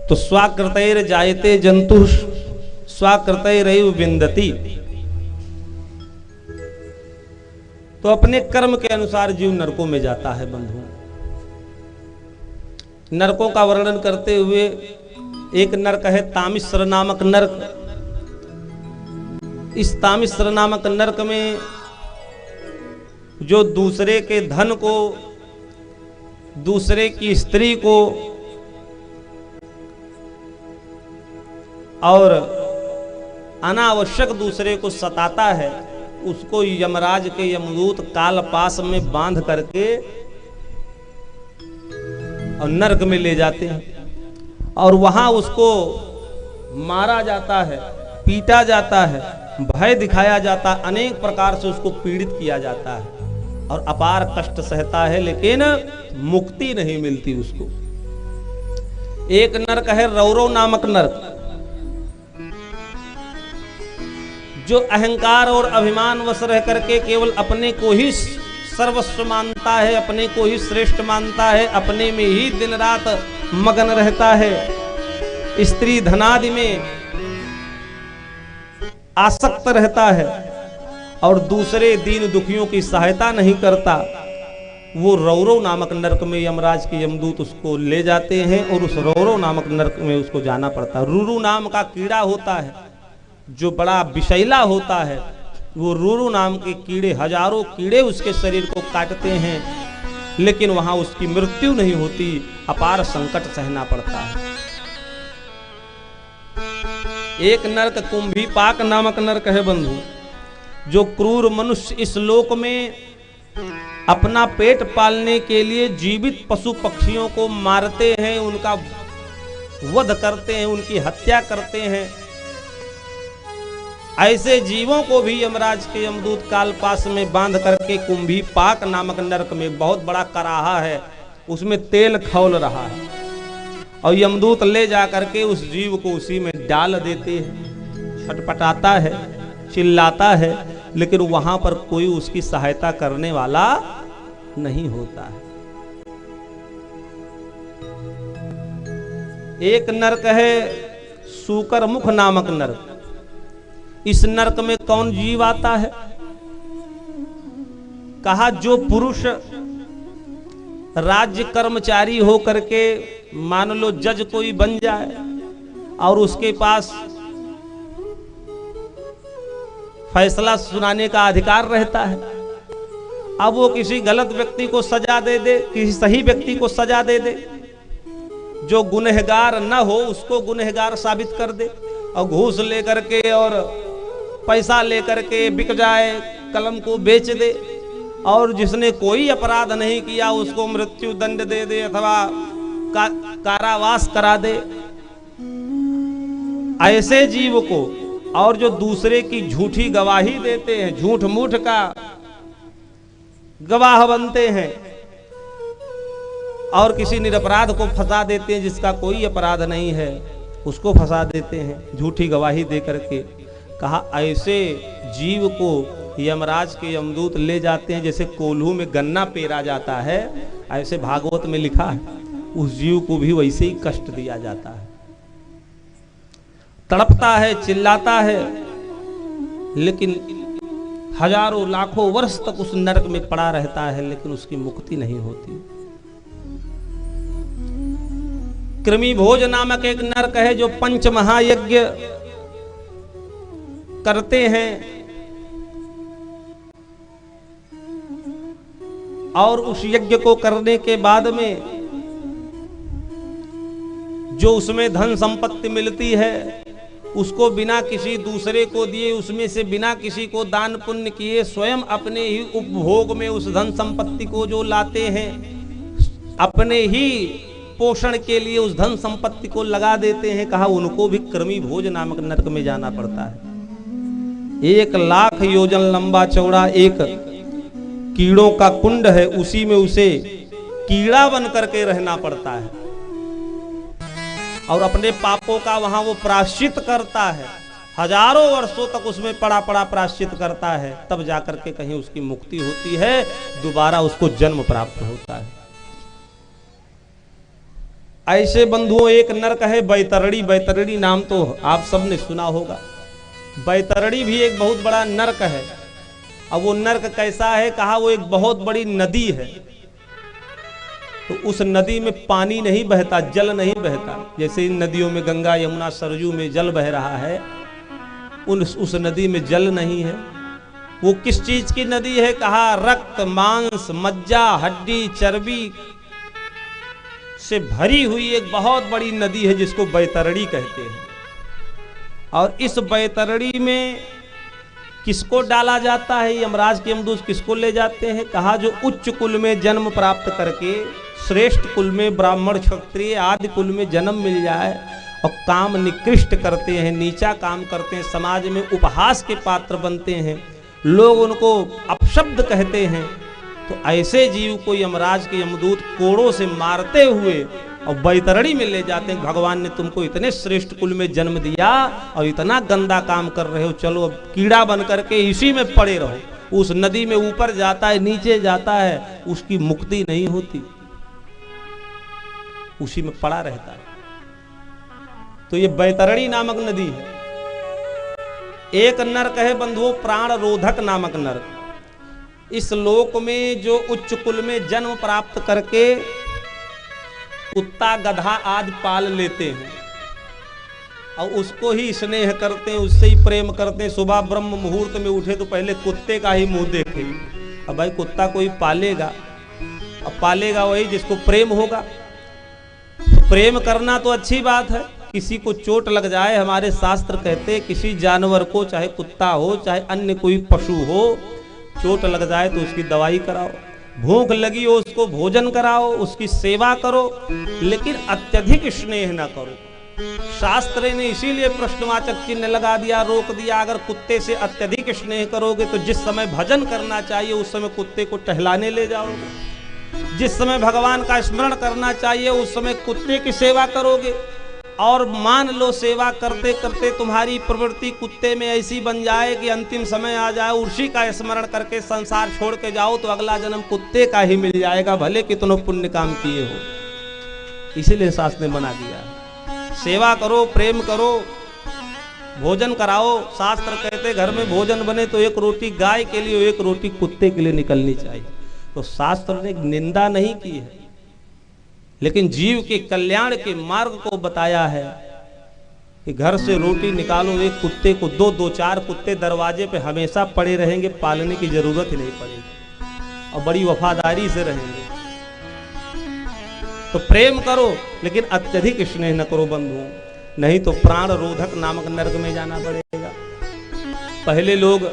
तो स्वाकृतैर जायते जंतु स्वाकृतैरैव विंदति। तो अपने कर्म के अनुसार जीव नरकों में जाता है बंधु। नरकों का वर्णन करते हुए एक नरक है तामिश्र नामक नरक। इस तामिश्र नामक नरक में जो दूसरे के धन को, दूसरे की स्त्री को और अनावश्यक दूसरे को सताता है, उसको यमराज के यमदूत काल पास में बांध करके और नरक में ले जाते हैं और वहां उसको मारा जाता है, पीटा जाता है, भय दिखाया जाता है, अनेक प्रकार से उसको पीड़ित किया जाता है और अपार कष्ट सहता है, लेकिन मुक्ति नहीं मिलती उसको। एक नरक है रौरव नामक नरक, जो अहंकार और अभिमान वश रह करके केवल अपने को ही सर्वस्व मानता है, अपने को ही श्रेष्ठ मानता है, अपने में ही दिन रात मगन रहता है, स्त्री धनादि में आसक्त रहता है और दूसरे दीन दुखियों की सहायता नहीं करता। वो रौरव नामक नरक में यमराज के यमदूत उसको ले जाते हैं और उस रौरव नामक नरक में उसको जाना पड़ता है। रुरु नाम का कीड़ा होता है जो बड़ा विषैला होता है। वो रुरु नाम के कीड़े, हजारों कीड़े उसके शरीर को काटते हैं, लेकिन वहां उसकी मृत्यु नहीं होती, अपार संकट सहना पड़ता है। एक नरक कुंभीपाक नामक नरक है बंधु, जो क्रूर मनुष्य इस लोक में अपना पेट पालने के लिए जीवित पशु पक्षियों को मारते हैं, उनका वध करते हैं, उनकी हत्या करते हैं। ऐसे जीवों को भी यमराज के यमदूत काल पास में बांध करके कुंभीपाक नामक नरक में, बहुत बड़ा कराहा है, उसमें तेल खौल रहा है और यमदूत ले जा करके उस जीव को उसी में डाल देते हैं। छटपटाता है, चिल्लाता है, लेकिन वहां पर कोई उसकी सहायता करने वाला नहीं होता है। एक नरक है सूकर मुख नामक नरक। इस नरक में कौन जीव आता है? कहा जो पुरुष राज्य कर्मचारी हो करके, मान लो जज कोई बन जाए और उसके पास फैसला सुनाने का अधिकार रहता है, अब वो किसी गलत व्यक्ति को सजा दे दे, किसी सही व्यक्ति को सजा दे दे, जो गुनहगार न हो उसको गुनहगार साबित कर दे और घूस लेकर के और पैसा लेकर के बिक जाए, कलम को बेच दे, और जिसने कोई अपराध नहीं किया उसको मृत्यु दंड दे दे अथवा कारावास करा दे। ऐसे जीव को, और जो दूसरे की झूठी गवाही देते हैं, झूठ मूठ का गवाह बनते हैं और किसी निरपराध को फंसा देते हैं, जिसका कोई अपराध नहीं है उसको फंसा देते हैं झूठी गवाही दे करके। कहा ऐसे जीव को यमराज के यमदूत ले जाते हैं, जैसे कोल्हू में गन्ना पेरा जाता है, ऐसे भागवत में लिखा है, उस जीव को भी वैसे ही कष्ट दिया जाता है। तड़पता है, चिल्लाता है, लेकिन हजारों लाखों वर्ष तक उस नरक में पड़ा रहता है, लेकिन उसकी मुक्ति नहीं होती। कृमि भोज नामक एक नरक है, जो पंच महायज्ञ करते हैं और उस यज्ञ को करने के बाद में जो उसमें धन संपत्ति मिलती है, उसको बिना किसी दूसरे को दिए, उसमें से बिना किसी को दान पुण्य किए, स्वयं अपने ही उपभोग में उस धन संपत्ति को जो लाते हैं, अपने ही पोषण के लिए उस धन संपत्ति को लगा देते हैं। कहा उनको भी कृमि भोज नामक नरक में जाना पड़ता है। 1 लाख योजन लंबा चौड़ा एक कीड़ों का कुंड है, उसी में उसे कीड़ा बन करके रहना पड़ता है और अपने पापों का वहां वो प्रायश्चित करता है। हजारों वर्षों तक उसमें पड़ा पड़ा प्रायश्चित करता है, तब जाकर के कहीं उसकी मुक्ति होती है, दोबारा उसको जन्म प्राप्त होता है। ऐसे बंधुओं एक नरक है बैतरणी। बैतरणी नाम तो आप सबने सुना होगा। बैतरणी भी एक बहुत बड़ा नरक है। अब वो नरक कैसा है, कहा वो एक बहुत बड़ी नदी है। तो उस नदी में पानी नहीं बहता, जल नहीं बहता। जैसे इन नदियों में गंगा यमुना सरजू में जल बह रहा है, उस नदी में जल नहीं है। वो किस चीज की नदी है, कहा रक्त मांस मज्जा हड्डी चर्बी से भरी हुई एक बहुत बड़ी नदी है जिसको बैतरणी कहते हैं। और इस बैतरणी में किसको डाला जाता है, यमराज के यमदूत किसको ले जाते हैं, कहा जो उच्च कुल में जन्म प्राप्त करके श्रेष्ठ कुल में ब्राह्मण क्षत्रिय आदि कुल में जन्म मिल जाए और काम निकृष्ट करते हैं, नीचा काम करते हैं, समाज में उपहास के पात्र बनते हैं, लोग उनको अपशब्द कहते हैं, तो ऐसे जीव को यमराज के यमदूत कोड़ों से मारते हुए और बैतरणी में ले जाते हैं। भगवान ने तुमको इतने श्रेष्ठ कुल में जन्म दिया और इतना गंदा काम कर रहे हो, चलो अब कीड़ा बन करके इसी में पड़े रहो। उस नदी में ऊपर जाता है नीचे जाता है, उसकी मुक्ति नहीं होती, उसी में पड़ा रहता है। तो ये बैतरणी नामक नदी है। एक नरक है बंधुओं प्राण रोधक नामक नरक। इस लोक में जो उच्च कुल में जन्म प्राप्त करके कुत्ता गधा आदि पाल लेते हैं और उसको ही स्नेह करते हैं, उससे ही प्रेम करते हैं। सुबह ब्रह्म मुहूर्त में उठे तो पहले कुत्ते का ही मुंह देखे। अब भाई कुत्ता कोई पालेगा, अब पालेगा वही जिसको प्रेम होगा। प्रेम करना तो अच्छी बात है। किसी को चोट लग जाए, हमारे शास्त्र कहते हैं किसी जानवर को, चाहे कुत्ता हो चाहे अन्य कोई पशु हो, चोट लग जाए तो उसकी दवाई कराओ, भूख लगी हो उसको भोजन कराओ, उसकी सेवा करो, लेकिन अत्यधिक स्नेह ना करो। शास्त्र ने इसीलिए प्रश्नवाचक चिन्ह लगा दिया, रोक दिया। अगर कुत्ते से अत्यधिक स्नेह करोगे तो जिस समय भजन करना चाहिए उस समय कुत्ते को टहलाने ले जाओगे, जिस समय भगवान का स्मरण करना चाहिए उस समय कुत्ते की सेवा करोगे। और मान लो सेवा करते करते तुम्हारी प्रवृत्ति कुत्ते में ऐसी बन जाए कि अंतिम समय आ जाए, उसी का स्मरण करके संसार छोड़ के जाओ तो अगला जन्म कुत्ते का ही मिल जाएगा, भले कितनों पुण्य काम किए हो। इसीलिए शास्त्र ने बना दिया, सेवा करो, प्रेम करो, भोजन कराओ। शास्त्र कहते घर में भोजन बने तो एक रोटी गाय के लिए, एक रोटी कुत्ते के लिए निकलनी चाहिए। तो शास्त्र ने निंदा नहीं की है, लेकिन जीव के कल्याण के मार्ग को बताया है कि घर से रोटी निकालो, एक कुत्ते को दो चार कुत्ते दरवाजे पे हमेशा पड़े रहेंगे, पालने की जरूरत ही नहीं पड़ेगी और बड़ी वफादारी से रहेंगे। तो प्रेम करो लेकिन अत्यधिक स्नेह न करो बंधुओं, नहीं तो प्राण रोधक नामक नरक में जाना पड़ेगा। पहले लोग